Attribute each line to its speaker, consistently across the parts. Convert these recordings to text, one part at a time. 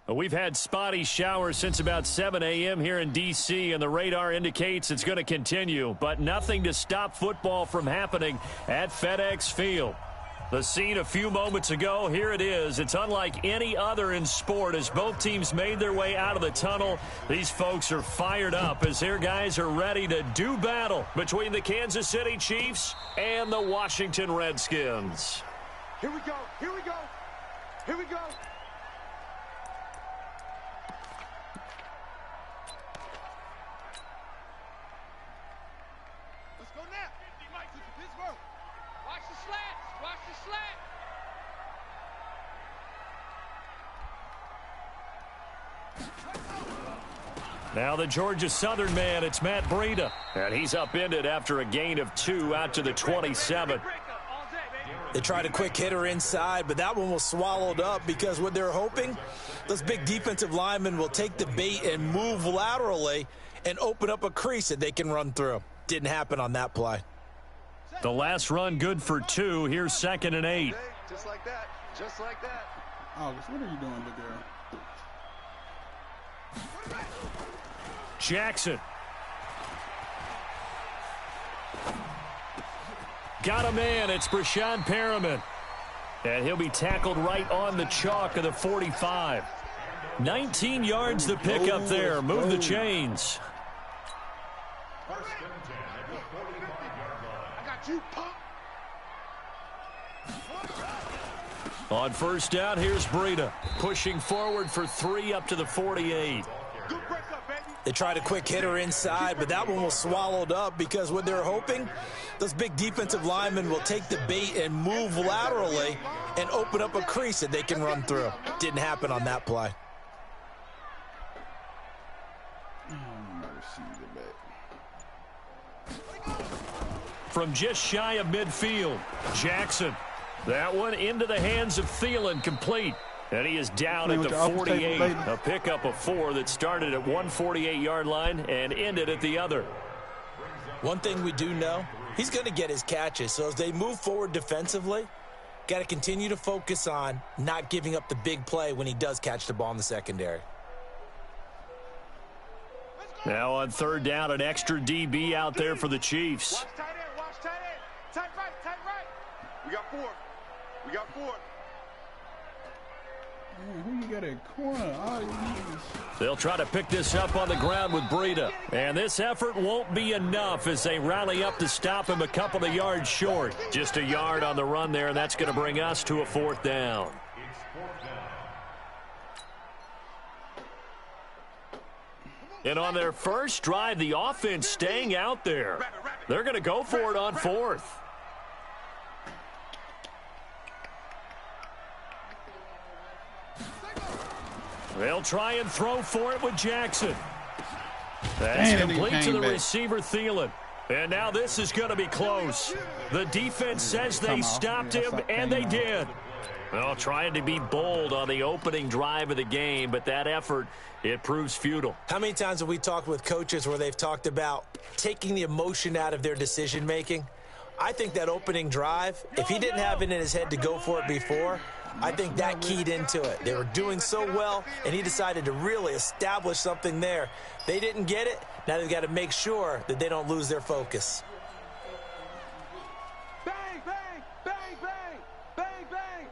Speaker 1: We've had spotty showers since about 7 a.m. here in D.C., and the radar indicates it's going to continue, but nothing to stop football from happening at FedEx Field. The scene a few moments ago, here it is. It's unlike any other in sport as both teams made their way out of the tunnel. These folks are fired up as their guys are ready to do battle between the Kansas City Chiefs and the Washington Redskins.
Speaker 2: Here we go, here we go, here we go. Let's go now. 50 Mike to Pittsburgh. Watch the slats, watch the slat.
Speaker 1: Now the Georgia Southern man, it's Matt Breida. And he's upended after a gain of 2 out to the 27.
Speaker 3: They tried a quick hitter inside, but that one was swallowed up because what they're hoping, those big defensive linemen will take the bait and move laterally and open up a crease that they can run through. Didn't happen on that play.
Speaker 1: The last run good for 2. Here's 2nd and 8.
Speaker 2: Just like that, just like that.
Speaker 4: August, what are you doing, big girl?
Speaker 1: Jackson. Got a man. It's Brashad Perriman. And he'll be tackled right on the chalk of the 45. 19 yards to pick up there. Move the chains.
Speaker 2: I got you, punk.
Speaker 1: On first down, here's Breida. Pushing forward for 3 up to the 48.
Speaker 2: Good break up, baby.
Speaker 3: They tried a quick hitter inside, but that one was swallowed up because what they're hoping, those big defensive linemen will take the bait and move laterally and open up a crease that they can run through. Didn't happen on that play.
Speaker 1: From just shy of midfield, Jackson. That one into the hands of Thielen, complete. And he is down at the 48. A pickup of 4 that started at 148-yard line and ended at the other.
Speaker 3: One thing we do know, he's going to get his catches. So as they move forward defensively, got to continue to focus on not giving up the big play when he does catch the ball in the secondary.
Speaker 1: Now on third down, an extra DB out there for the Chiefs.
Speaker 2: Watch tight end, watch tight end. Tight right, tight right. We got 4. We got 4.
Speaker 4: Man, who you got at corner? Oh,
Speaker 1: They'll try to pick this up on the ground with Breida. And this effort won't be enough as they rally up to stop him a couple of yards short. Just a yard on the run there, and that's going to bring us to a 4th down. And on their first drive, the offense staying out there. They're going to go for it on 4th. They'll try and throw for it with Jackson. That's complete to the receiver, Thielen. And now this is going to be close. The defense says they stopped him, and they did. Well, trying to be bold on the opening drive of the game, but that effort, it proves futile.
Speaker 3: How many times have we talked with coaches where they've talked about taking the emotion out of their decision-making? I think that opening drive, if he didn't have it in his head to go for it before, I think that keyed into it. They were doing so well, and he decided to really establish something there. They didn't get it. Now they've got to make sure that they don't lose their focus.
Speaker 2: Bang, bang, bang, bang, bang, bang.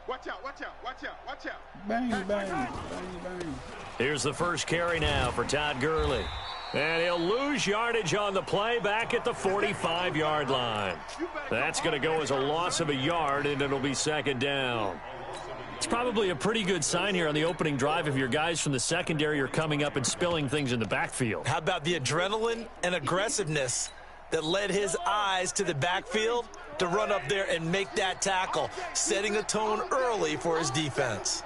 Speaker 2: Watch out, watch out, watch out, watch out.
Speaker 4: bang, bang, bang, bang.
Speaker 1: Here's the first carry now for Todd Gurley. And he'll lose yardage on the play back at the 45-yard line. That's going to go as a loss of a yard, and it'll be 2nd down. It's probably a pretty good sign here on the opening drive if your guys from the secondary are coming up and spilling things in the backfield.
Speaker 3: How about the adrenaline and aggressiveness that led his eyes to the backfield to run up there and make that tackle, setting a tone early for his defense.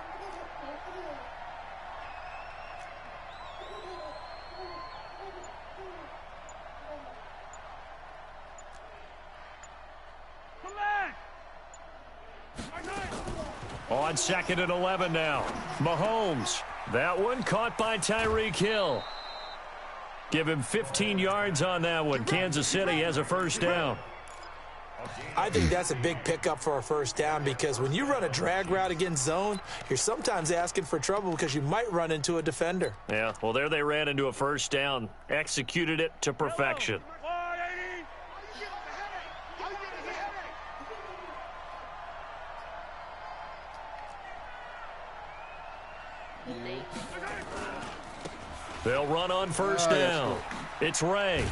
Speaker 1: On 2nd and 11 now. Mahomes. That one caught by Tyreek Hill. Give him 15 yards on that one. Kansas City has a first down.
Speaker 3: I think that's a big pickup for a first down because when you run a drag route against zone, you're sometimes asking for trouble because you might run into a defender.
Speaker 1: Yeah, well, there they ran into a first down, executed it to perfection. They'll run on first down. It's Ray.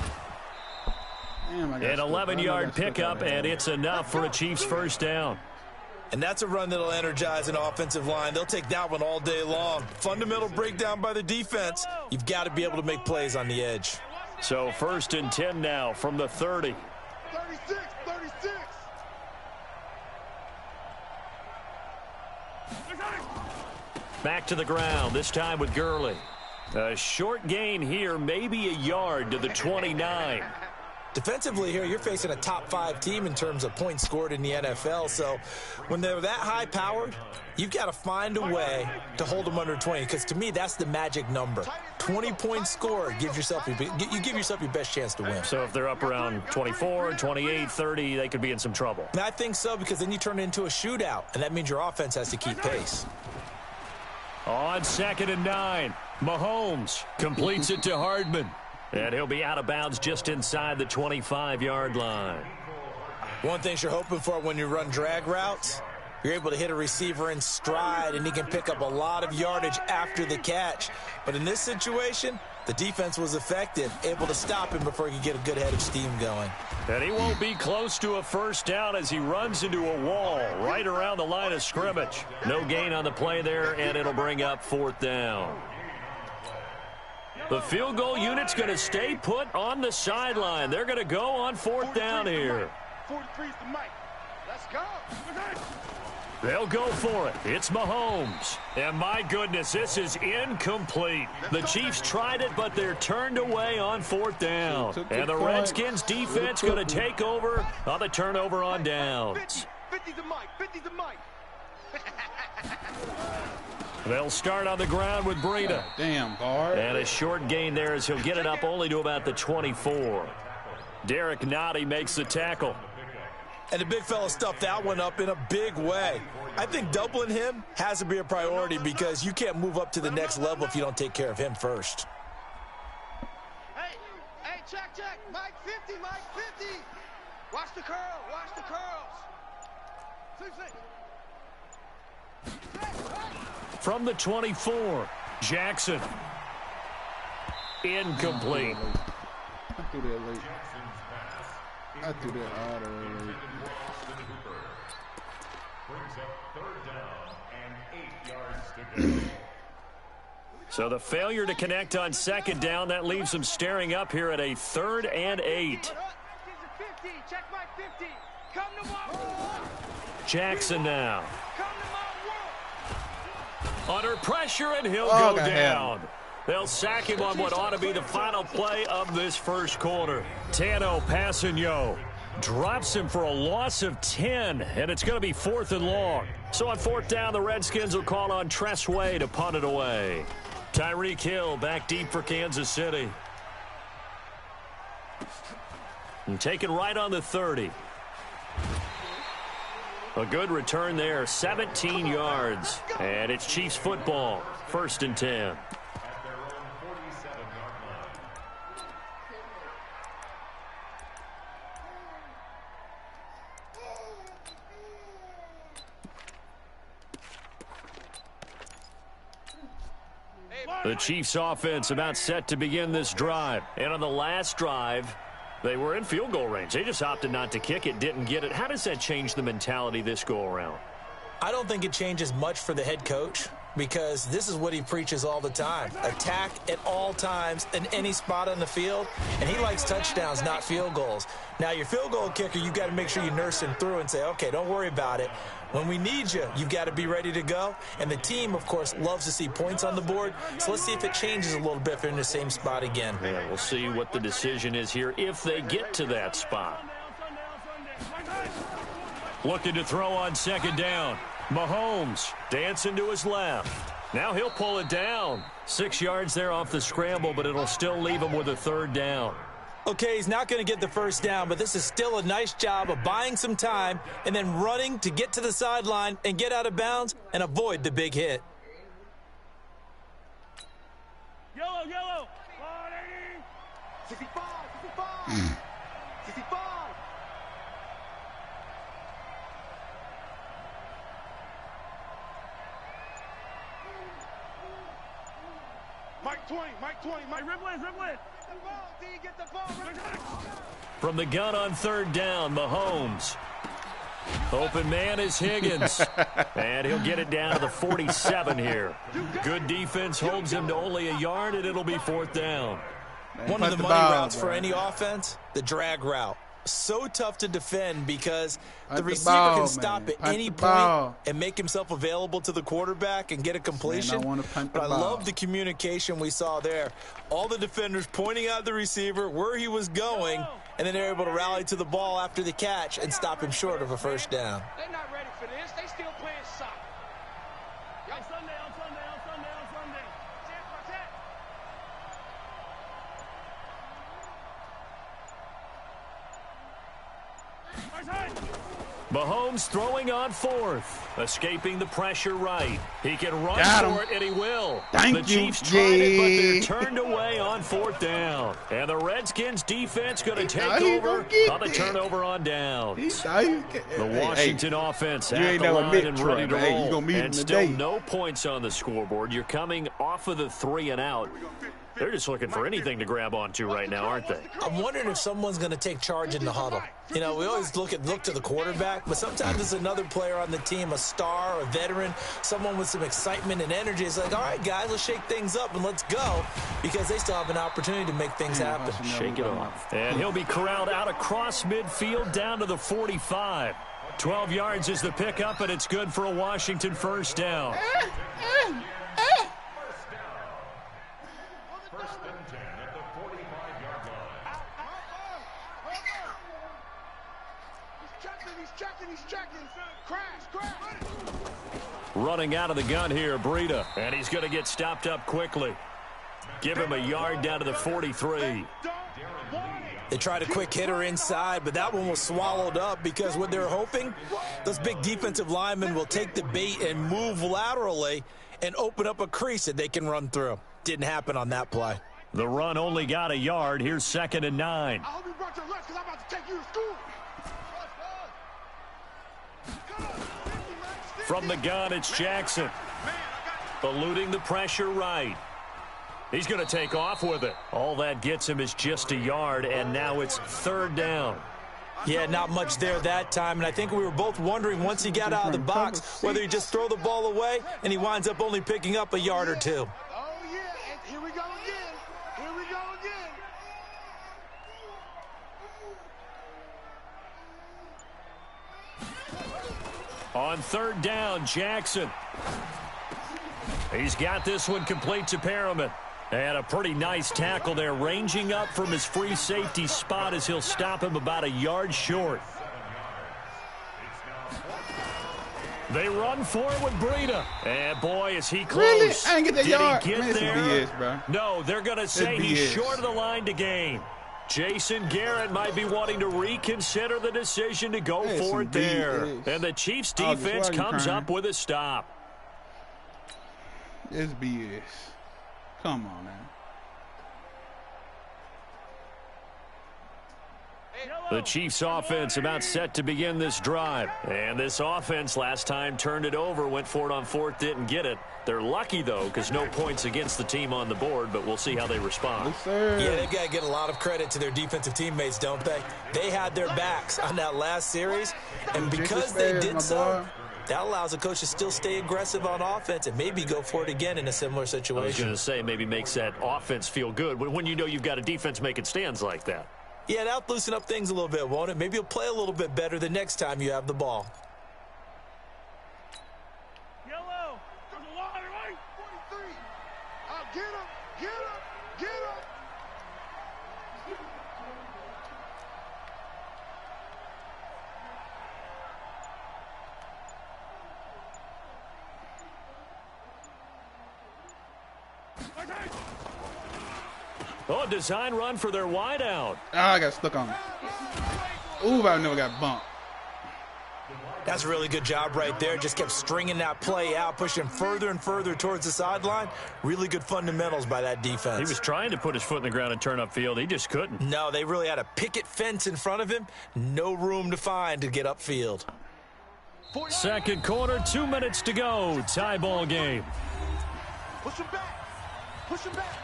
Speaker 4: Damn,
Speaker 1: An 11-yard pickup, and it's enough for a Chiefs first down.
Speaker 3: And that's a run that'll energize an offensive line. They'll take that one all day long. Fundamental breakdown by the defense. You've got to be able to make plays on the edge.
Speaker 1: So 1st and 10 now from the 30.
Speaker 2: 36, 36.
Speaker 1: Back to the ground, this time with Gurley. A short gain here, maybe a yard to the 29.
Speaker 3: Defensively here, you're facing a top-5 team in terms of points scored in the NFL. So when they're that high-powered, you've got to find a way to hold them under 20. Because to me, that's the magic number. 20 points scored gives yourself you give yourself your best chance to win.
Speaker 1: So if they're up around 24, 28, 30, they could be in some trouble.
Speaker 3: And I think so because then you turn it into a shootout, and that means your offense has to keep pace.
Speaker 1: On 2nd and 9, Mahomes completes it to Hardman. And he'll be out of bounds just inside the 25-yard line.
Speaker 3: One thing you're hoping for when you run drag routes, you're able to hit a receiver in stride, and he can pick up a lot of yardage after the catch. But in this situation, the defense was effective, able to stop him before he could get a good head of steam going.
Speaker 1: And he won't be close to a first down as he runs into a wall right around the line of scrimmage. No gain on the play there, and it'll bring up 4th down. The field goal unit's going to stay put on the sideline. They're going to go on 4th down here.
Speaker 2: 43's the mic. Let's go.
Speaker 1: They'll go for it. It's Mahomes. And my goodness, this is incomplete. The Chiefs tried it, but they're turned away on 4th down. And the Redskins defense going to take over on the turnover on downs.
Speaker 2: 50's the mic. 50's the mic.
Speaker 1: They'll start on the ground with Breida.
Speaker 4: Damn, guard.
Speaker 1: And a short gain there as he'll get it up only to about the 24. Derek Nottie makes the tackle.
Speaker 3: And the big fella stuffed that one up in a big way. I think doubling him has to be a priority because you can't move up to the next level if you don't take care of him first.
Speaker 2: Hey, check. Mike 50, Mike 50. Watch the curl, watch the curls.
Speaker 1: From the 24, Jackson. Incomplete.
Speaker 4: I threw that late. I threw that all the way late.
Speaker 1: So the failure to connect on 2nd down, that leaves them staring up here at a 3rd and 8. Jackson now. Under pressure, and he'll go down. They'll sack him on what ought to be the final play of this first quarter. Tano Passanio drops him for a loss of 10, and it's going to be 4th and long. So on 4th down, the Redskins will call on Tressway to punt it away. Tyreek Hill back deep for Kansas City. And taken right on the 30. A good return there, 17 yards. And it's Chiefs football, 1st and 10. The Chiefs offense about set to begin this drive. And on the last drive, they were in field goal range. They just opted not to kick it, didn't get it. How does that change the mentality this go around?
Speaker 3: I don't think it changes much for the head coach because this is what he preaches all the time. Attack at all times in any spot on the field, and he likes touchdowns, not field goals. Now, your field goal kicker, you've got to make sure you nurse him through and say, okay, don't worry about it. When we need you, you've got to be ready to go. And the team, of course, loves to see points on the board. So let's see if it changes a little bit if they're in the same spot again.
Speaker 1: Yeah, we'll see what the decision is here if they get to that spot. Looking to throw on 2nd down. Mahomes dancing to his left. Now he'll pull it down. 6 yards there off the scramble, but it'll still leave him with a 3rd down.
Speaker 3: Okay, he's not going to get the first down, but this is still a nice job of buying some time and then running to get to the sideline and get out of bounds and avoid the big hit.
Speaker 2: Yellow, yellow. 65, 65. 65. Mike 20, Mike 20, Mike Riblet, Riblet. Get the ball,
Speaker 1: From the gun on third down, Mahomes. Open man is Higgins. And he'll get it down to the 47 here. Good defense holds him to only a yard, and it'll be fourth down.
Speaker 3: One of the money routes for any offense, the drag route. So tough to defend because the receiver can stop at any point and make himself available to the quarterback and get a completion. But I love the communication we saw there. All the defenders pointing out the receiver, where he was going, and then they're able to rally to the ball after the catch and stop him short of a first down.
Speaker 2: They're not ready for this. They still playing soccer. On Sunday, on Sunday, on Sunday, on Sunday.
Speaker 1: Mahomes throwing on fourth, escaping the pressure right. He can run for it, and he will. The Chiefs tried it, but they're turned away on fourth down. And the Redskins defense going to take over on the turnover on downs. The Washington offense at the line and ready to roll. And still no points on the scoreboard. You're coming off of the 3 and out. They're just looking for anything to grab onto right now, aren't they?
Speaker 3: I'm wondering if someone's going to take charge in the huddle. You know, we always look to the quarterback, but sometimes it's another player on the team, a star, a veteran, someone with some excitement and energy. It's like, all right, guys, let's shake things up and let's go, because they still have an opportunity to make things happen.
Speaker 1: Shake it off. And he'll be corralled out across midfield down to the 45. 12 yards is the pickup, and it's good for a Washington first down. Running out of the gun here, Breida. And he's going to get stopped up quickly. Give him a yard down to the 43.
Speaker 3: They tried a quick hitter inside, but that one was swallowed up because what they're hoping, those big defensive linemen will take the bait and move laterally and open up a crease that they can run through. Didn't happen on that play.
Speaker 1: The run only got a yard. Here's 2nd and 9.
Speaker 2: I hope you brought your lunch because I'm about to take you to school.
Speaker 1: From the gun, it's Jackson. Eluding the pressure right. He's going to take off with it. All that gets him is just a yard, and now it's 3rd down.
Speaker 3: Yeah, not much there that time, and I think we were both wondering once he got out of the box whether he just throw the ball away, and he winds up only picking up a yard or two.
Speaker 2: Oh, yeah, and here we go again. Here we go again.
Speaker 1: On 3rd down, Jackson. He's got this one complete to Perriman. And a pretty nice tackle there, ranging up from his free safety spot as he'll stop him about a yard short. They run for it with Breida. And boy, is he close.
Speaker 4: Really? I didn't get that yard.
Speaker 1: Did he get there?
Speaker 4: BS, bro.
Speaker 1: No, they're going to say he's short of the line to gain. Jason Garrett might be wanting to reconsider the decision to go for it there. And the Chiefs defense comes up with a stop.
Speaker 4: It's BS. Come on, man.
Speaker 1: The Chiefs offense about set to begin this drive. And this offense last time turned it over, went for it on 4th, didn't get it. They're lucky, though, because no points against the team on the board, but we'll see how they respond.
Speaker 4: Yes, sir.
Speaker 3: Yeah, they've got to get a lot of credit to their defensive teammates, don't they? They had their backs on that last series, and because they did so, that allows the coach to still stay aggressive on offense and maybe go for it again in a similar situation.
Speaker 1: I was going to say maybe makes that offense feel good when you know you've got a defense making stands like that.
Speaker 3: Yeah, that'll loosen up things a little bit, won't it? Maybe you'll play a little bit better the next time you have the ball.
Speaker 2: Yellow. There's a line, right? 43. Get him. Get him. Get him.
Speaker 1: Oh, design run for their wideout.
Speaker 4: I got stuck on it. Ooh, I never got bumped.
Speaker 3: That's a really good job right there. Just kept stringing that play out, pushing further and further towards the sideline. Really good fundamentals by that defense.
Speaker 1: He was trying to put his foot in the ground and turn upfield. He just couldn't.
Speaker 3: No, they really had a picket fence in front of him. No room to find to get upfield.
Speaker 1: Second quarter, 2 minutes to go. Tie ball game.
Speaker 2: Push him back. Push him back.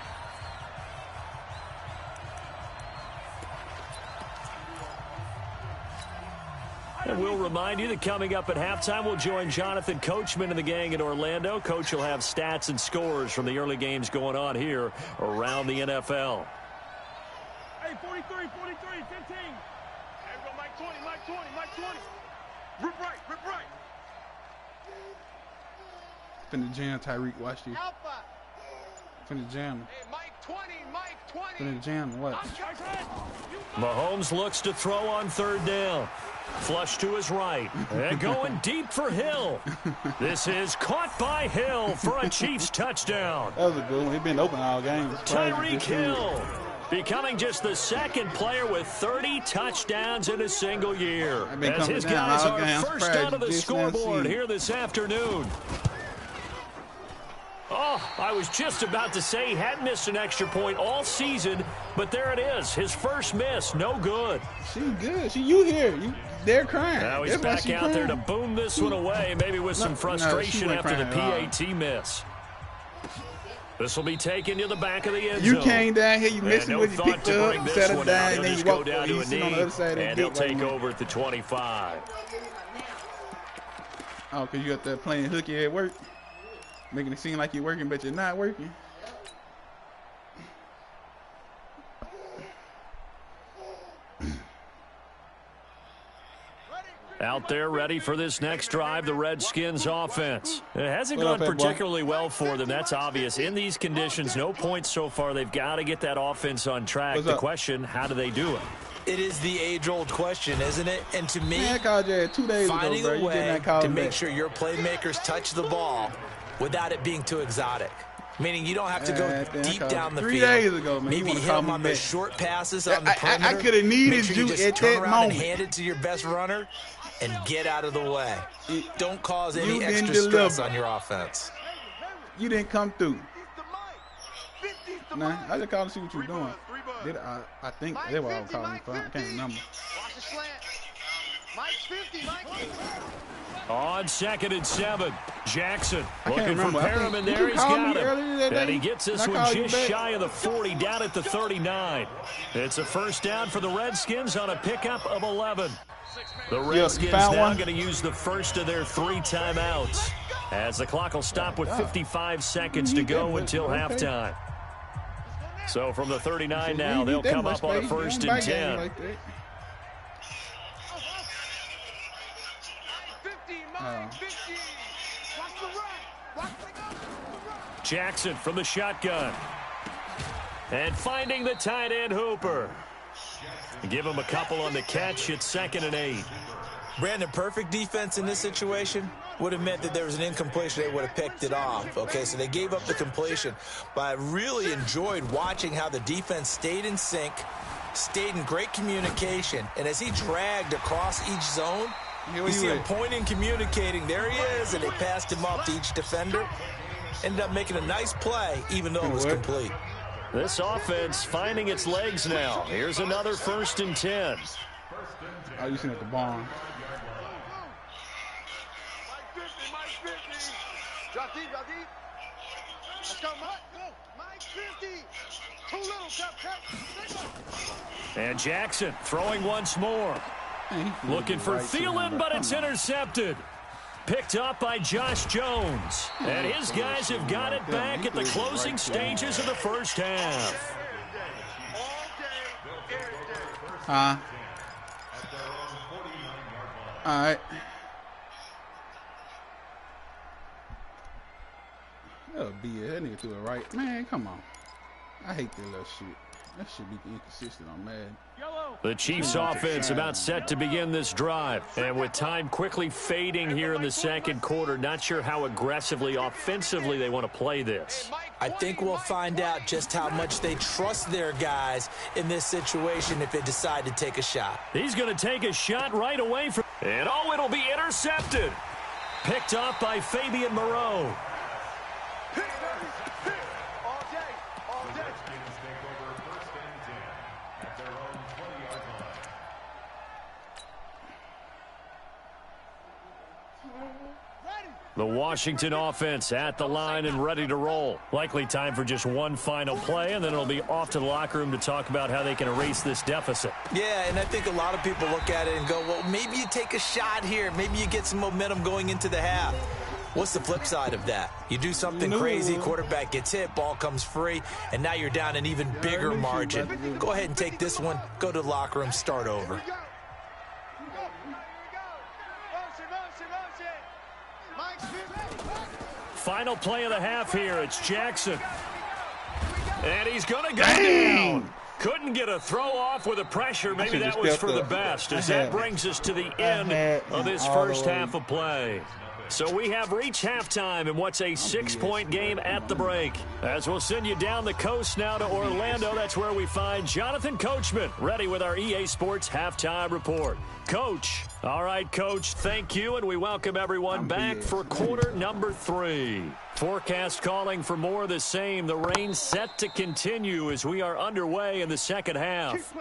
Speaker 1: And we'll remind you that coming up at halftime, we'll join Jonathan Coachman and the gang in Orlando. Coach will have stats and scores from the early games going on here around the NFL.
Speaker 2: Hey, 43, 15. Hey, go Mike 20, Mike 20, Mike 20. Rip right, rip right.
Speaker 4: Finna jam, Tyreek. Watch this.
Speaker 2: Alpha.
Speaker 4: Finna jam.
Speaker 2: Hey, Mike 20, Mike 20.
Speaker 4: Finna jam. What?
Speaker 1: Mahomes looks to throw on third down. Flush to his right. And going deep for Hill. This is caught by Hill for a Chiefs touchdown.
Speaker 4: That was a good one. He's been open all game.
Speaker 1: Tyreek Hill becoming just the second player with 30 touchdowns in a single year. As his guys are first out of the scoreboard here this afternoon. Oh, I was just about to say he hadn't missed an extra point all season, but there it is. His first miss, no good.
Speaker 4: She good. You here. They're crying.
Speaker 1: Now he's back out there to boom this one away, maybe with some frustration after the PAT miss. This will be taken to the back of the end zone.
Speaker 4: You came down here, you missed it when you picked up, set it down,
Speaker 1: and then you walk down to a knee, and he'll take over at the 25.
Speaker 4: Oh, because you got that playing hooky at work. Making it seem like you're working, but you're not working.
Speaker 1: Out there ready for this next drive, the Redskins offense. It hasn't gone particularly well for them. That's obvious. In these conditions, no points so far. They've got to get that offense on track. The question, how do they do it?
Speaker 3: It is the age-old question, isn't it? And to me,
Speaker 4: I called you 2 days ago,
Speaker 3: finding
Speaker 4: bro.
Speaker 3: a way to make sure your playmakers touch the ball without it being too exotic. Meaning you don't have to go deep down the field.
Speaker 4: 3 days ago, man.
Speaker 3: Maybe hit them on those short passes on the perimeter.
Speaker 4: I could have needed you at that moment.
Speaker 3: And hand it to your best runner and get out of the way. Don't cause any extra stress on your offense.
Speaker 4: You didn't come through. Nah, I just called to see what you're doing. I think that's what I was calling for. I can't remember.
Speaker 2: Watch the slant. Mike's 50, Mike.
Speaker 1: On 2nd and 7, Jackson looking for Perriman there. He's got him. And he gets this one just shy of the 40, down at the 39. It's a first down for the Redskins on a pickup of 11. The Redskins now going to use the first of their 3 timeouts as the clock will stop with 55 seconds to go until halftime. So from the 39 now, they'll come up on a 1st and 10. Jackson from the shotgun. And finding the tight end Hooper. Give him a couple on the catch. It's 2nd and 8.
Speaker 3: Brandon, perfect defense in this situation would have meant that there was an incompletion. They would have picked it off. Okay, so they gave up the completion. But I really enjoyed watching how the defense stayed in sync, stayed in great communication. And as he dragged across each zone, you see him pointing, communicating. There he is, and they passed him off to each defender. Ended up making a nice play, even though it was complete.
Speaker 1: This offense finding its legs now. Here's another 1st and 10.
Speaker 4: Oh, you seen at the barn.
Speaker 2: Mike 50. Drop deep, drop deep. Let's go, Mike. Mike 50. Too little, cut.
Speaker 1: And Jackson throwing once more. Looking for Thielen, but it's intercepted. Picked up by Josh Jones. And his guys have got it back at the closing stages of the first half.
Speaker 4: All right. That'll be it. That nigga to the right. Man, come on. I hate that little shit. That should be inconsistent. I'm mad.
Speaker 1: The Chiefs offense about set to begin this drive. And with time quickly fading here in the second quarter, not sure how aggressively, offensively they want to play this.
Speaker 3: I think we'll find out just how much they trust their guys in this situation if they decide to take a shot.
Speaker 1: He's going to take a shot right away from, and oh, it'll be intercepted. Picked off by Fabian Moreau. The Washington offense at the line and ready to roll. Likely time for just one final play, and then it'll be off to the locker room to talk about how they can erase this deficit.
Speaker 3: Yeah, and I think a lot of people look at it and go, well, maybe you take a shot here. Maybe you get some momentum going into the half. What's the flip side of that? You do something crazy, quarterback gets hit, ball comes free, and now you're down an even bigger margin. Go ahead and take this one, go to the locker room, start over.
Speaker 1: Final play of the half here. It's Jackson. And he's going to go down. Couldn't get a throw off with the pressure. Maybe that was for the best, as that brings us to the end of this first half of play. So we have reached halftime in what's a 6-point game at the break. As we'll send you down the coast now to Orlando, that's where we find Jonathan Coachman, ready with our EA Sports Halftime Report. Coach. All right, Coach, thank you, and we welcome everyone back for quarter number 3. Forecast calling for more of the same. The rain set to continue as we are underway in the second half.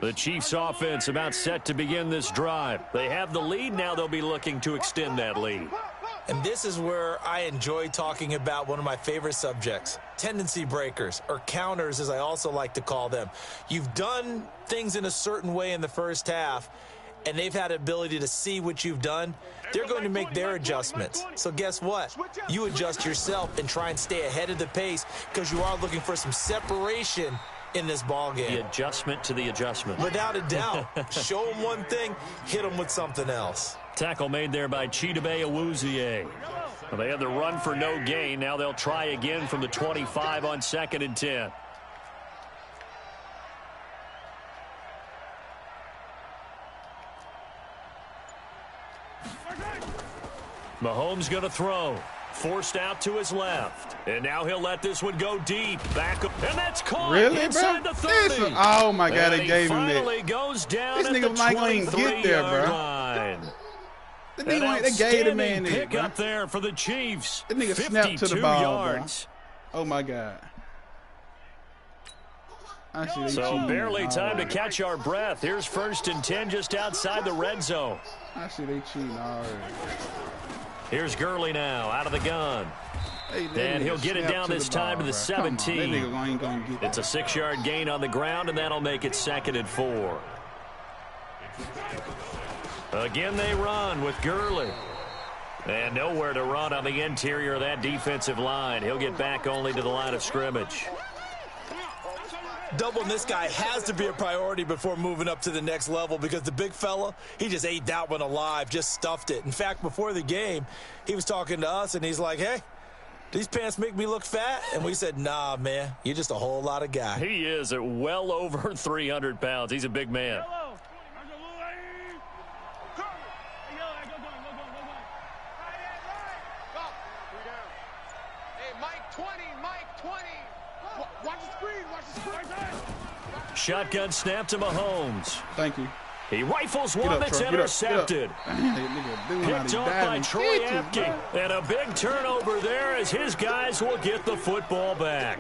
Speaker 1: The Chiefs offense about set to begin this drive. They have the lead. Now they'll be looking to extend that lead.
Speaker 3: And this is where I enjoy talking about one of my favorite subjects, tendency breakers, or counters as I also like to call them. You've done things in a certain way in the first half, and they've had the ability to see what you've done. They're going to make their adjustments. So guess what? You adjust yourself and try and stay ahead of the pace because you are looking for some separation in this ball game.
Speaker 1: The adjustment to the adjustment.
Speaker 3: Without a doubt. Show them one thing, hit them with something else.
Speaker 1: Tackle made there by Chidobe Awuzie. Well, they had the run for no gain. Now they'll try again from the 25 on 2nd and 10. Mahomes going to throw. Forced out to his left. And now he'll let this one go deep. Back up. And that's caught inside the 30.
Speaker 4: Oh, my God, they gave him
Speaker 1: that. Goes down
Speaker 4: this nigga might not even get there, bro.
Speaker 1: Line.
Speaker 4: The nigga, they gave the man
Speaker 1: pick
Speaker 4: bro.
Speaker 1: up there for the Chiefs.
Speaker 4: The nigga snapped to the ball,
Speaker 1: yards.
Speaker 4: Bro. Oh, my God.
Speaker 1: So barely time to catch our breath. Here's 1st and 10 just outside the red zone.
Speaker 4: I see they cheating already.
Speaker 1: Here's Gurley now out of the gun. And he'll get it down this time to the 17. It's a 6-yard gain on the ground, and that'll make it 2nd and 4. Again, they run with Gurley. And nowhere to run on the interior of that defensive line. He'll get back only to the line of scrimmage.
Speaker 3: Doubling this guy has to be a priority before moving up to the next level because the big fella, he just ate that one alive, just stuffed it. In fact, before the game, he was talking to us, and he's like, hey, these pants make me look fat? And we said, nah, man, you're just a whole lot of guy.
Speaker 1: He is at well over 300 pounds. He's a big man. Shotgun snap to Mahomes.
Speaker 4: Thank you.
Speaker 1: He rifles one that's intercepted. Picked off by Troy Apke. And a big turnover there as his guys will get the football back.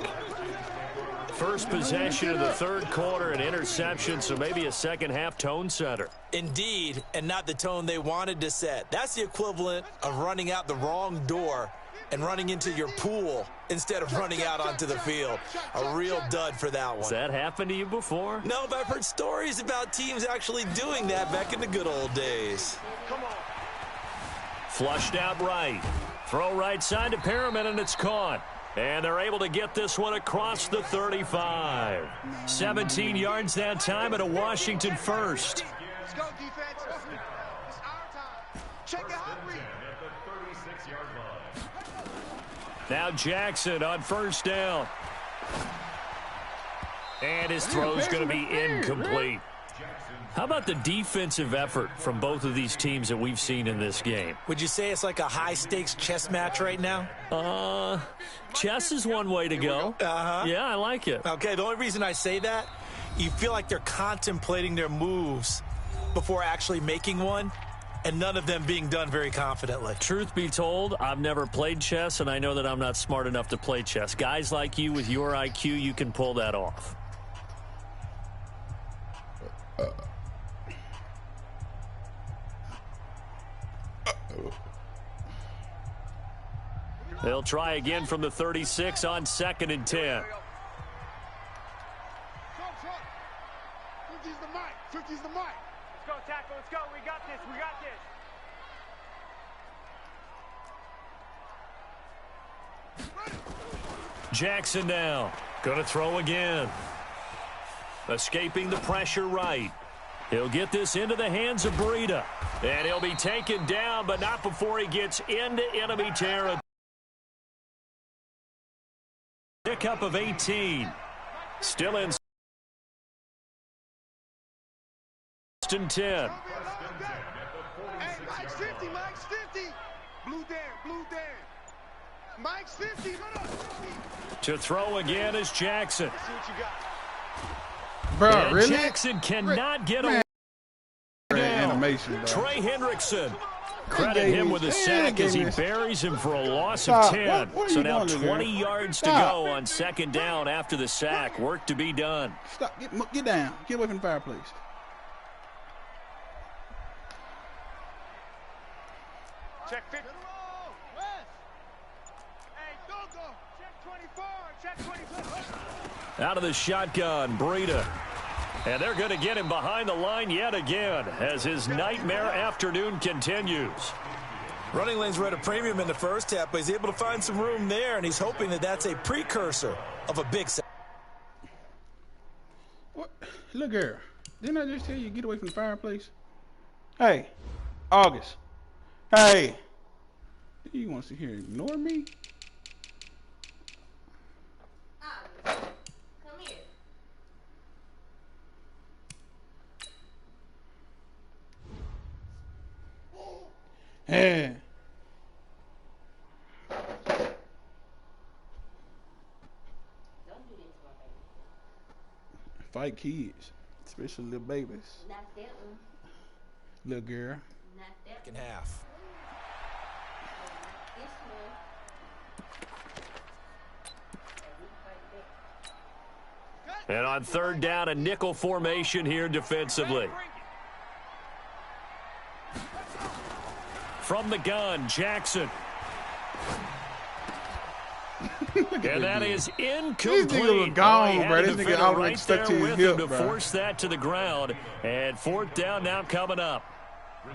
Speaker 1: First possession of the third quarter, an interception, so maybe a second half tone setter.
Speaker 3: Indeed, and not the tone they wanted to set. That's the equivalent of running out the wrong door and running into your pool instead of running out onto the field. A real dud for that one.
Speaker 1: Has that happened to you before?
Speaker 3: No, but I've heard stories about teams actually doing that back in the good old days.
Speaker 2: Come on.
Speaker 1: Flushed out right. Throw right side to Perriman, and it's caught. And they're able to get this one across the 35. 17 yards that time and a Washington first.
Speaker 2: Let's go, defense. It's our time. Check it hungry.
Speaker 1: Now Jackson on first down. And his throw's going to be incomplete. How about the defensive effort from both of these teams that we've seen in this game?
Speaker 3: Would you say it's like a high-stakes chess match right now?
Speaker 1: Chess is one way to go. Yeah, I like it.
Speaker 3: Okay, the only reason I say that, you feel like they're contemplating their moves before actually making one, and none of them being done very confidently.
Speaker 1: Truth be told, I've never played chess, and I know that I'm not smart enough to play chess. Guys like you with your IQ, you can pull that off. They'll try again from the 36 on 2nd and 10.
Speaker 2: 50's the mic. 50's the mic.
Speaker 5: Let's go, tackle. Let's go. We got this. We got this.
Speaker 1: Jackson now. Going to throw again. Escaping the pressure right. He'll get this into the hands of Breida. And he'll be taken down, but not before he gets into enemy territory. Pickup of 18. Still in 10.
Speaker 2: Hey, Mike's 50. Mike's 50. Blue Dan. Blue Dan. Mike's 50.
Speaker 1: To throw again is Jackson.
Speaker 2: See what you got.
Speaker 4: Bro,
Speaker 1: And
Speaker 4: really?
Speaker 1: Jackson cannot get away.
Speaker 4: Animation, bro.
Speaker 1: Trey Hendrickson. Credit him with a sack as he buries him for a loss of
Speaker 4: Stop.
Speaker 1: 10.
Speaker 4: What are
Speaker 1: So
Speaker 4: you
Speaker 1: now
Speaker 4: doing
Speaker 1: 20
Speaker 4: there?
Speaker 1: yards to
Speaker 4: Stop.
Speaker 1: go on 2nd down after the sack. Work to be done.
Speaker 4: Stop. Get down. Get away from the fireplace.
Speaker 5: Check 50.
Speaker 2: West. Hey, go.
Speaker 5: Check 24. Check 24.
Speaker 1: Out of the shotgun, Breida. And they're going to get him behind the line yet again as his nightmare afternoon continues.
Speaker 3: Running lanes were at a premium in the first half, but he's able to find some room there, and he's hoping that that's a precursor of a big sack.
Speaker 4: What? Look here. Didn't I just tell you get away from the fireplace? Hey, August. Hey. You want to sit here and ignore me?
Speaker 6: Come here.
Speaker 4: Hey.
Speaker 6: Don't do this to my baby.
Speaker 4: Fight kids, especially little babies.
Speaker 6: Not that one.
Speaker 4: Little girl.
Speaker 6: Not that
Speaker 3: Second
Speaker 6: one.
Speaker 3: half.
Speaker 6: This one.
Speaker 1: And on 3rd down, a nickel formation here defensively. From the gun, Jackson. And that is incomplete.
Speaker 4: These niggas were gone,
Speaker 1: He had
Speaker 4: bro.
Speaker 1: a
Speaker 4: This nigga
Speaker 1: defender
Speaker 4: already
Speaker 1: right
Speaker 4: stuck
Speaker 1: there
Speaker 4: to his
Speaker 1: with
Speaker 4: hip,
Speaker 1: him to
Speaker 4: bro.
Speaker 1: force that to the ground. And 4th down now coming up.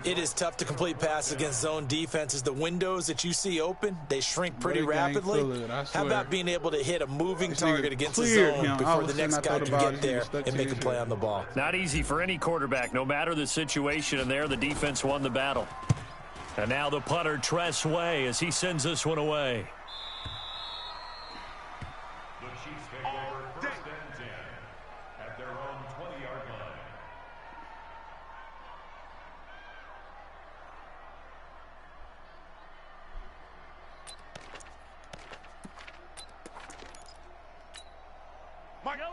Speaker 3: It is tough to complete passes against zone defenses. The windows that you see open, they shrink pretty
Speaker 4: Boy, that gang
Speaker 3: rapidly.
Speaker 4: full of it, I
Speaker 3: How
Speaker 4: swear.
Speaker 3: about being able to hit a moving
Speaker 4: This
Speaker 3: target
Speaker 4: nigga
Speaker 3: against the
Speaker 4: cleared
Speaker 3: zone
Speaker 4: him. All
Speaker 3: before
Speaker 4: of a
Speaker 3: the
Speaker 4: sudden,
Speaker 3: next
Speaker 4: I
Speaker 3: guy
Speaker 4: thought
Speaker 3: can
Speaker 4: about
Speaker 3: get
Speaker 4: it. He
Speaker 3: there
Speaker 4: stuck
Speaker 3: and
Speaker 4: to
Speaker 3: make a
Speaker 4: his
Speaker 3: play
Speaker 4: hip.
Speaker 3: on the ball?
Speaker 1: Not easy for any quarterback. No matter the situation in there, the defense won the battle. And now the punter, Tress Way, as he sends this one away.
Speaker 7: The Chiefs take over 1st and 10 at their own 20-yard line.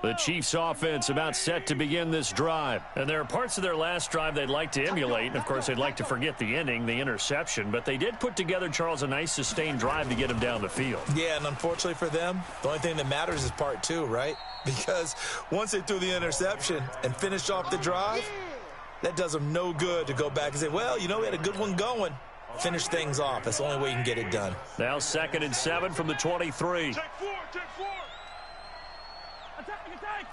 Speaker 1: The Chiefs offense about set to begin this drive. And there are parts of their last drive they'd like to emulate. And, of course, they'd like to forget the ending, the interception. But they did put together, Charles, a nice sustained drive to get him down the field.
Speaker 3: Yeah, and unfortunately for them, the only thing that matters is part 2, right? Because once they threw the interception and finished off the drive, that does them no good to go back and say, well, you know, we had a good one going. Finish things off. That's the only way you can get it done.
Speaker 1: Now 2nd and 7 from the 23.
Speaker 2: Check 4. Check 4.
Speaker 5: Attack! Attack!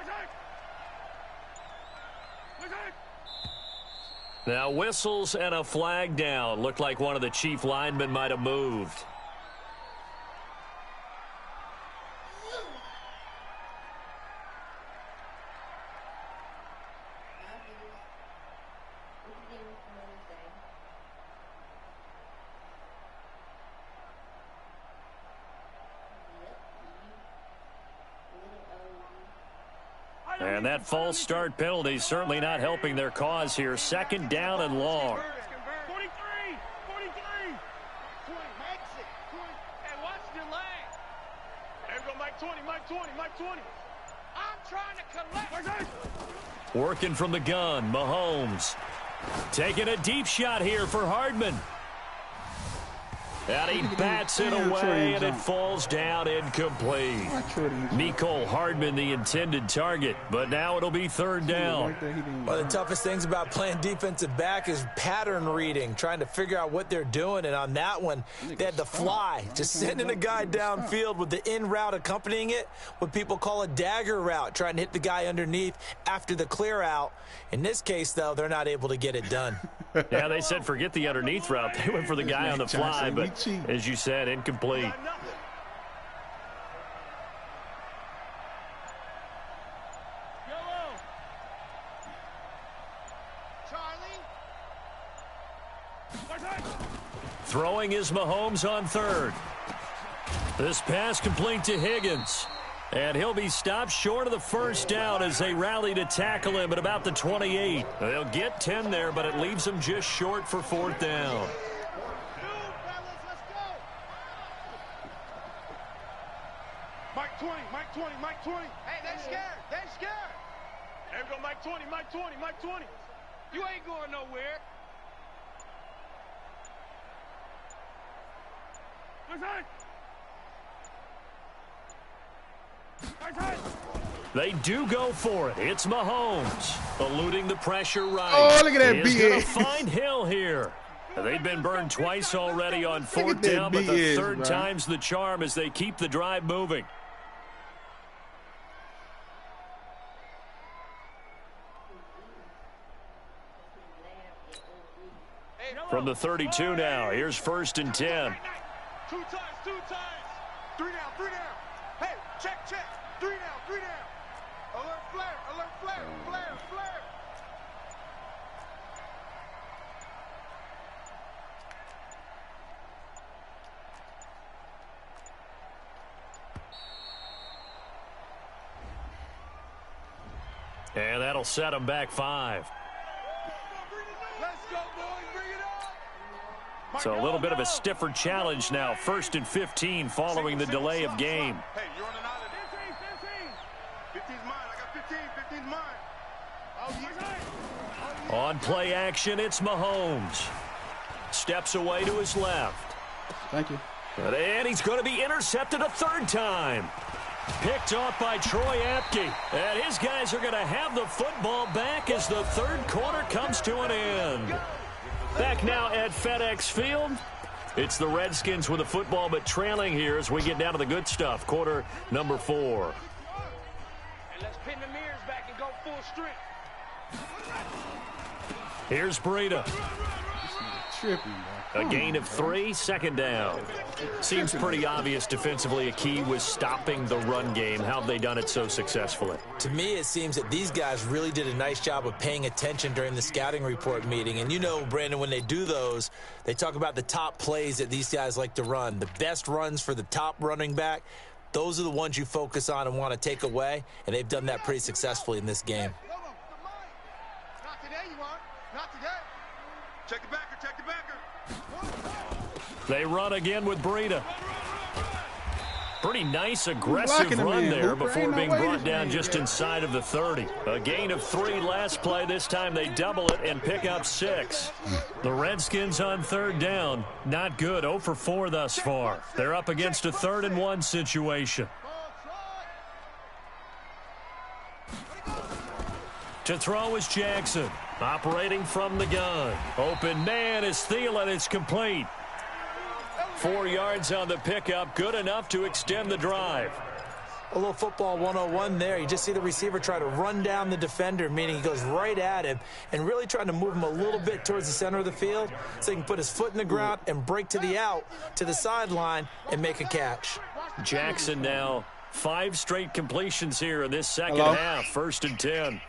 Speaker 2: Attack. Attack.
Speaker 1: Now whistles and a flag down. Looked like one of the chief linemen might have moved. And that false start penalty is certainly not helping their cause here. Second down and long.
Speaker 5: 43! 43!
Speaker 2: 20, makes it. 20. Hey, watch the lane.
Speaker 5: There we go, Mike 20, Mike 20, Mike 20.
Speaker 2: I'm trying to collect.
Speaker 1: Working from the gun, Mahomes. Taking a deep shot here for Hardman. And he bats it away, and it falls down incomplete. Mecole Hardman, the intended target, but now it'll be third down.
Speaker 3: One of the toughest things about playing defensive back is pattern reading, trying to figure out what they're doing. And on that one, they had the fly, just sending a guy downfield with the in route accompanying it, what people call a dagger route, trying to hit the guy underneath after the clear out. In this case, though, they're not able to get it done.
Speaker 1: Yeah, they said forget the underneath route. They went for the guy on the fly, but as you said, incomplete.
Speaker 2: Yellow. Charlie.
Speaker 1: Throwing is Mahomes on third. This pass complete to Higgins. And he'll be stopped short of the first down as they rally to tackle him at about the 28. They'll get 10 there, but it leaves them just short for fourth down.
Speaker 5: Mike 20, Mike 20, Mike 20.
Speaker 2: Hey, they scared. They scared.
Speaker 5: There we go, Mike 20, Mike 20, Mike 20.
Speaker 2: You ain't going nowhere.
Speaker 1: They do go for it. It's Mahomes eluding the pressure right.
Speaker 4: Oh, look at that
Speaker 1: He's going to
Speaker 4: BS.
Speaker 1: find Hill here. They've been burned twice already on fourth down, but the
Speaker 4: BS,
Speaker 1: third
Speaker 4: bro.
Speaker 1: time's the charm as they keep the drive moving. From the 32 now, here's first and 10.
Speaker 5: Two times, two times. Three down, three down. Hey, check, check. Three down, three down. Alert flare, flare, flare.
Speaker 1: And that'll set them back 5.
Speaker 2: Let's go, boys. Bring it on.
Speaker 1: So a little bit of a stiffer challenge now. First and 15 following the delay of game.
Speaker 5: Hey, you're on another 15, 15. 15's mine. I got 15. 15's mine. Oh, yeah.
Speaker 1: On play action, it's Mahomes. Steps away to his left.
Speaker 4: Thank you.
Speaker 1: And he's going to be intercepted a third time. Picked off by Troy Apke. And his guys are going to have the football back as the third quarter comes to an end. Back now at FedEx Field. It's the Redskins with the football, but trailing here as we get down to the good stuff. Quarter number 4.
Speaker 2: And let's pin the mirrors back and go full strength.
Speaker 1: Here's Breida.
Speaker 4: Tripping, bro.
Speaker 1: A gain of 3, second down. Seems pretty obvious defensively a key was stopping the run game. How have they done it so successfully?
Speaker 3: To me, it seems that these guys really did a nice job of paying attention during the scouting report meeting. And you know, Brandon, when they do those, they talk about the top plays that these guys like to run. The best runs for the top running back, those are the ones you focus on and want to take away. And they've done that pretty successfully in this game.
Speaker 2: Not today, you want. Not today.
Speaker 5: Check the backer, check the backer.
Speaker 1: They run again with Breida. Pretty nice, aggressive
Speaker 4: blocking him,
Speaker 1: run
Speaker 4: man,
Speaker 1: there
Speaker 4: Hooper?
Speaker 1: before
Speaker 4: Ain't no
Speaker 1: being
Speaker 4: way
Speaker 1: brought
Speaker 4: this
Speaker 1: down
Speaker 4: man
Speaker 1: just
Speaker 4: got-
Speaker 1: inside of the 30. A gain of 3 last play. This time they double it and pick up 6. The Redskins on third down. Not good. 0 for 4 thus far. They're up against a 3rd and 1 situation. To throw is Jackson. Operating from the gun. Open man is Thielen. It's complete. 4 yards on the pickup. Good enough to extend the drive.
Speaker 3: A little football 101 there. You just see the receiver try to run down the defender, meaning he goes right at him and really trying to move him a little bit towards the center of the field so he can put his foot in the ground and break to the out, to the sideline, and make a catch.
Speaker 1: Jackson now 5 straight completions here in this second half. 1st and 10.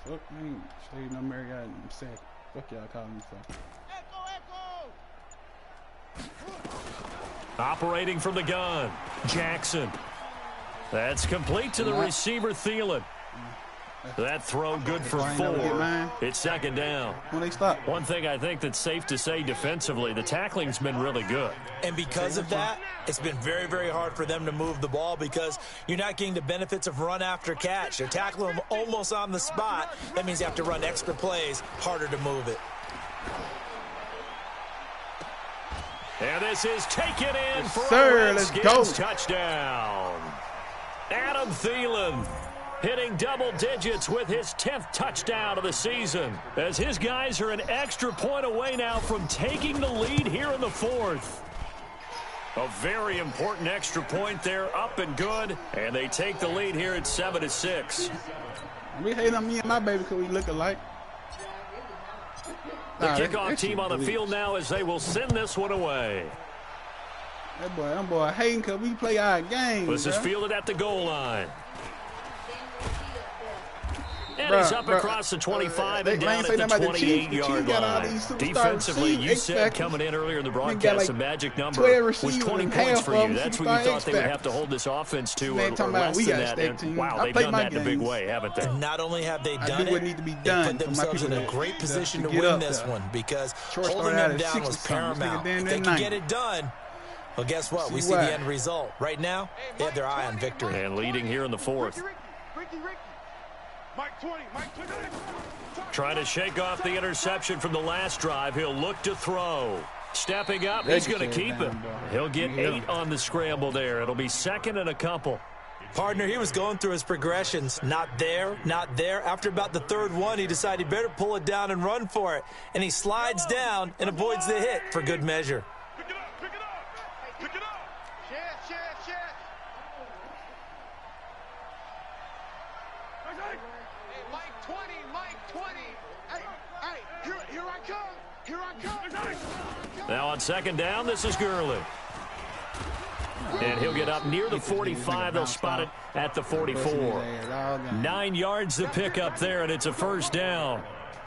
Speaker 4: Fuck me. Say no Marriott in a second. Fuck y'all calling me for.
Speaker 1: Operating from the gun, Jackson. That's complete to the receiver, Thielen. That throw good for 4. It's 2nd down.
Speaker 4: When they stop.
Speaker 1: One thing I think that's safe to say defensively, the tackling's been really good.
Speaker 3: And because of that, it's been very, very hard for them to move the ball because you're not getting the benefits of run after catch. They're tackling them almost on the spot. That means you have to run extra plays, harder to move it.
Speaker 1: And this is taken in for
Speaker 4: a
Speaker 1: Redskins touchdown. Adam Thielen hitting double digits with his 10th touchdown of the season, as his guys are an extra point away now from taking the lead here in the 4th. A very important extra point there, up and good, and they take the lead here at 7-6.
Speaker 4: We hate on me and my baby because we look alike.
Speaker 1: The kickoff team on the field now as they will send this one away.
Speaker 4: That boy hating because we play our game.
Speaker 1: This is fielded at the goal line. And he's up across the 25 and down at the 28-yard line. Defensively, you said coming in earlier in the broadcast, the magic number was 20 points for you. That's what you thought they would have to hold this offense to, or less than that. And wow, they've done that in a big way, haven't they?
Speaker 3: Not only have they done it, they put themselves in a great position to win this one because holding them down was paramount. If they can get it done, well, guess what? We see the end result. Right now, they have their eye on victory.
Speaker 1: And leading here in the 4th.
Speaker 5: Mike 20, Mike 20.
Speaker 1: Trying to shake off the interception from the last drive. He'll look to throw. Stepping up, he's going to keep it. He'll get 8 on the scramble there. It'll be 2nd and a couple.
Speaker 3: Partner, he was going through his progressions. Not there, not there. After about the 3rd one, he decided he better pull it down and run for it. And he slides down and avoids the hit for good measure.
Speaker 5: Pick it up, pick it up, pick it up.
Speaker 2: Shit. Hey, Mike 20, Mike 20. Hey, here I come.
Speaker 1: Now on 2nd down, this is Gurley. And he'll get up near the 45. They'll spot it at the 44. 9 yards to pick up there, and it's a 1st down.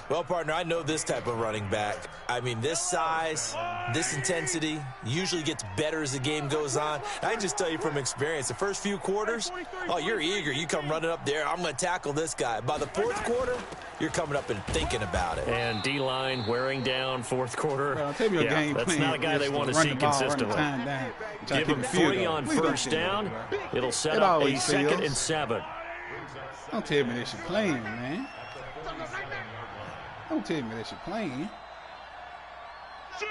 Speaker 3: Well, partner, I know this type of running back. I mean, this size, this intensity usually gets better as the game goes on. I can just tell you from experience, the first few quarters, oh, you're eager. You come running up there, I'm going to tackle this guy. By the 4th quarter, you're coming up and thinking about it.
Speaker 1: And D-line wearing down 4th quarter.
Speaker 4: Yeah,
Speaker 1: that's not a guy they want to see consistently. Give him 3 on 1st down. It'll set up a 2nd and 7.
Speaker 4: Don't tell me that you're playing, man. Don't tell me that you're playing.
Speaker 5: Shit.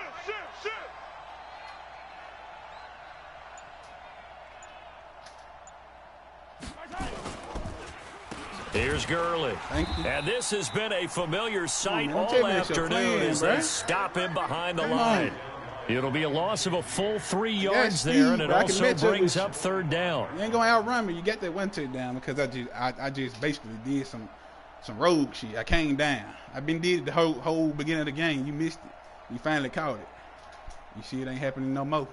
Speaker 1: Here's Gurley.
Speaker 4: Thank you.
Speaker 1: And this has been a familiar sight
Speaker 4: man,
Speaker 1: all afternoon as they stop him behind the line. It'll be a loss of a full 3 yards there, and it also brings up 3rd down.
Speaker 4: You ain't going to outrun me. You got that 1 down because I just basically did some rogue shit. I came down. I've been did the whole beginning of the game. You missed it. You finally caught it. You see it ain't happening no more.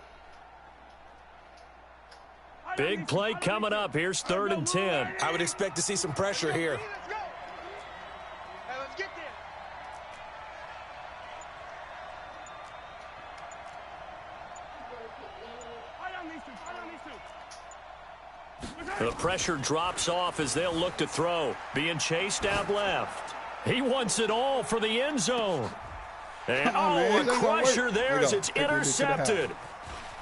Speaker 1: Big play coming up. Here's 3rd and 10.
Speaker 3: I would expect to see some pressure here.
Speaker 2: Let's go. Hey, let's get there.
Speaker 1: The pressure drops off as they'll look to throw. Being chased out left. He wants it all for the end zone. And a crusher there as it's intercepted.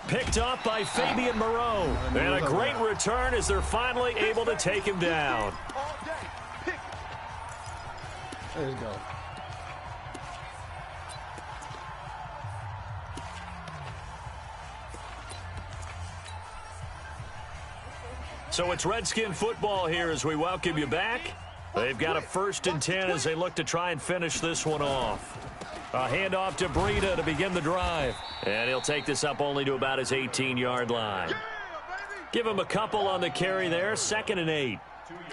Speaker 1: Picked up by Fabian Moreau. And a great return as they're finally able to take him down.
Speaker 4: Let's go.
Speaker 1: So it's Redskin football here as we welcome you back. They've got a 1st and 10 as they look to try and finish this one off. A handoff to Breida to begin the drive. And he'll take this up only to about his 18-yard line. Give him a couple on the carry there, 2nd and 8.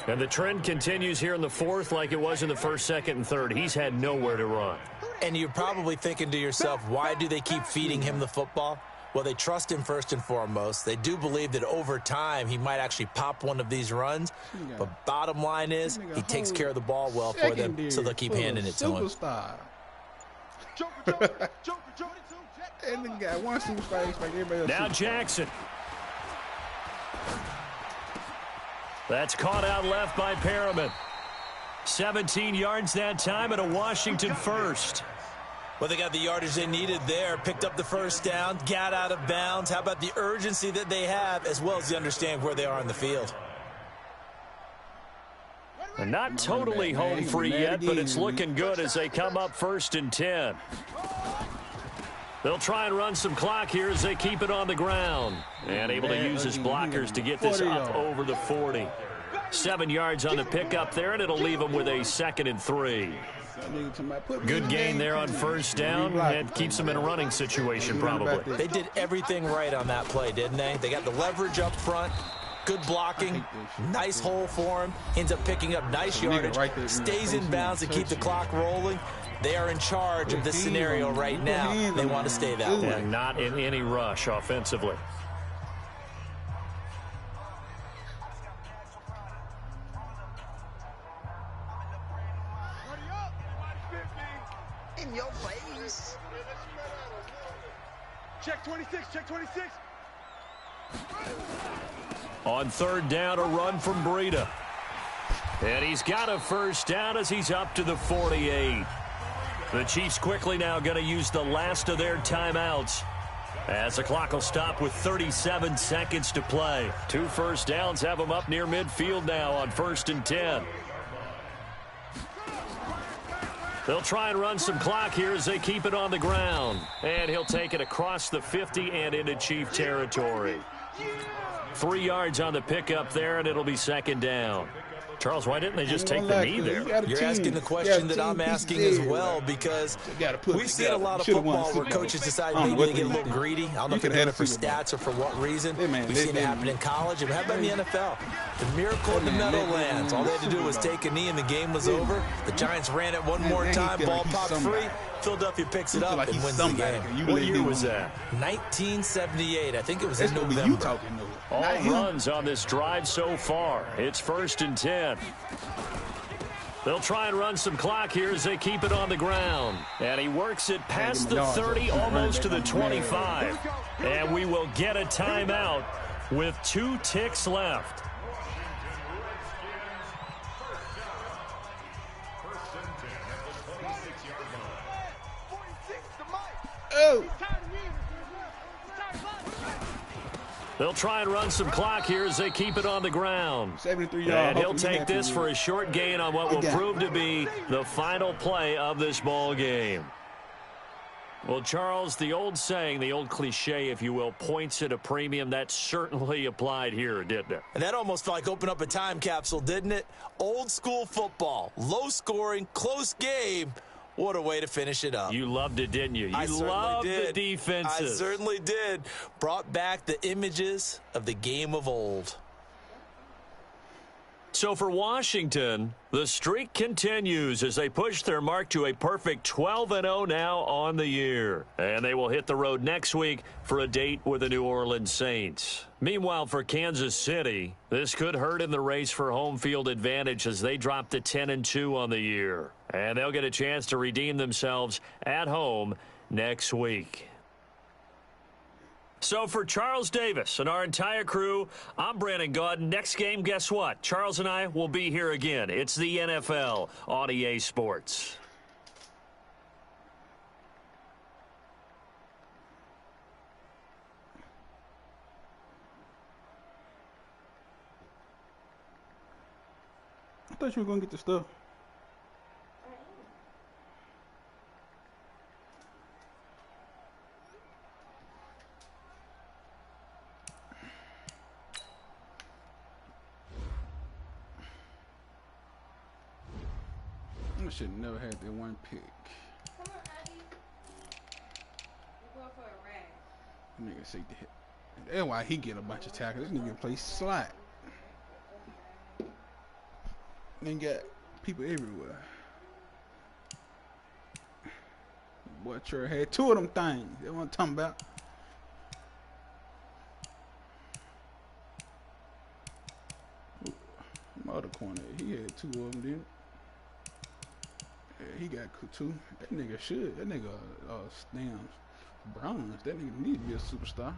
Speaker 1: And the trend continues here in the 4th like it was in the 1st, 2nd, and 3rd. He's had nowhere to run.
Speaker 3: And you're probably thinking to yourself, why do they keep feeding him the football? Well, they trust him first and foremost. They do believe that over time he might actually pop one of these runs. But bottom line is he takes care of the ball well for them, so they'll keep handing it to him.
Speaker 4: And the guy, one superstar, expect everybody else.
Speaker 1: Now Jackson. That's caught out left by Perriman. 17 yards that time and a Washington first.
Speaker 3: Well, they got the yardage they needed there, picked up the first down, got out of bounds. How about the urgency that they have, as well as the understanding where they are on the field?
Speaker 1: And not totally home free yet, but it's looking good as they come up 1st and 10. They'll try and run some clock here as they keep it on the ground. And able to use his blockers to get this up over the 40. 7 yards on the pickup there, and it'll leave them with a 2nd and 3. Good gain there on first down. That keeps them in a running situation probably.
Speaker 3: They did everything right on that play, didn't they? They got the leverage up front. Good blocking, nice hole for him, ends up picking up nice yardage, stays in bounds to keep the clock rolling. They are in charge of this scenario right now. They want to stay that way.
Speaker 1: And not in any rush offensively.
Speaker 2: In your face.
Speaker 5: Check 26, check 26.
Speaker 1: On 3rd down, a run from Breida. And he's got a first down as he's up to the 48. The Chiefs quickly now going to use the last of their timeouts, as the clock will stop with 37 seconds to play. 2 first downs have them up near midfield now on 1st and 10. They'll try and run some clock here as they keep it on the ground. And he'll take it across the 50 and into Chief territory. 3 yards on the pickup there, and it'll be 2nd down. Charles, why didn't they just take the knee there?
Speaker 3: You're asking the question that I'm asking as well, because we've seen a lot of football where coaches decide maybe they get a little greedy. I don't know if they're doing it for stats or for what reason. We've seen it happen in college. And how about in the NFL? The miracle in the Meadowlands. All they had to do was take a knee and the game was over. The Giants ran it one more time. Ball popped free. Philadelphia picks it up and wins the game.
Speaker 1: What year was that?
Speaker 3: 1978. I think it was in November.
Speaker 1: All runs on this drive so far. It's 1st and 10. They'll try and run some clock here as they keep it on the ground. And he works it past the 30, almost to the 25. And we will get a timeout with 2 ticks left.
Speaker 4: Oh!
Speaker 1: They'll try and run some clock here as they keep it on the ground.
Speaker 4: 73 yards.
Speaker 1: And he'll take this for a short gain on what will prove to be the final play of this ball game. Well, Charles, the old saying, the old cliche, if you will, points at a premium, that certainly applied here, didn't it?
Speaker 3: And that almost felt like opened up a time capsule, didn't it? Old school football, low scoring, close game. What a way to finish it up.
Speaker 1: You loved it, didn't you? You loved the defenses.
Speaker 3: I certainly did. Brought back the images of the game of old.
Speaker 1: So for Washington, the streak continues as they push their mark to a perfect 12-0 now on the year. And they will hit the road next week for a date with the New Orleans Saints. Meanwhile, for Kansas City, this could hurt in the race for home field advantage as they drop to 10-2 on the year. And they'll get a chance to redeem themselves at home next week. So for Charles Davis and our entire crew, I'm Brandon Gaudin. Next game, guess what? Charles and I will be here again. It's the NFL on EA Sports.
Speaker 4: I thought you were going to get the stuff. I should have never had that one pick.
Speaker 6: Come on, Addy.
Speaker 4: Nigga say that. That's why he get a bunch of tackles. This nigga play slot. Then got people everywhere. Boy, Trey had 2 of them things. That's what I'm talking about. My other corner, he had 2 of them, didn't he? Yeah, he got 2. That nigga should. That nigga damn bronze. That nigga need to be a superstar.